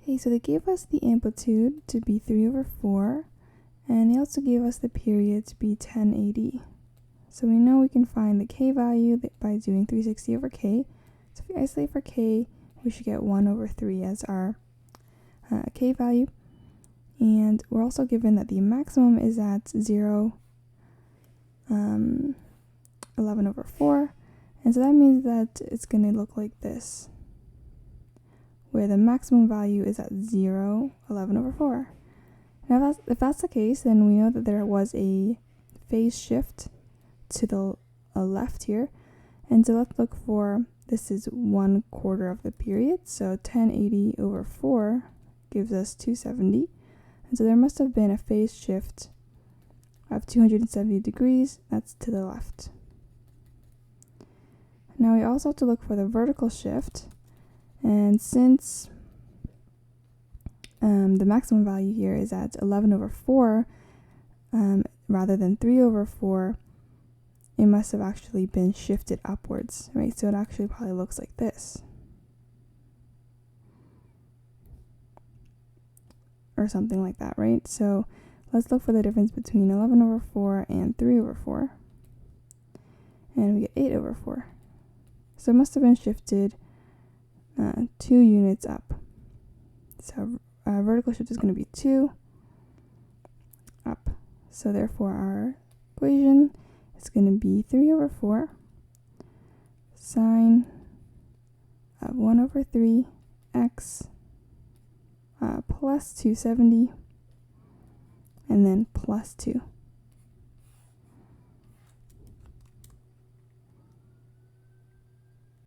Okay, so they gave us the amplitude to be 3/4, and they also gave us the period to be 1080. So we know we can find the k value by doing 360/k. So if we isolate for k, we should get 1/3 as our k value. And we're also given that the maximum is at 11/4. And so that means that it's going to look like this, where the maximum value is at 11/4. Now, if that's the case, then we know that there was a phase shift to the left here. And so let's look for, this is 1/4 of the period. So 1080/4 gives us 270. And so there must have been a phase shift of 270 degrees. That's to the left. Now we also have to look for the vertical shift. And since the maximum value here is at 11/4 rather than 3/4, it must have actually been shifted upwards, right? So it actually probably looks like this, or something like that, right? So let's look for the difference between 11/4 and 3/4, and we get 8/4. So it must have been shifted 2 units up. So vertical shift is going to be 2 up. So therefore our equation is going to be 3/4 sine of 1/3 x plus 270, and then plus 2.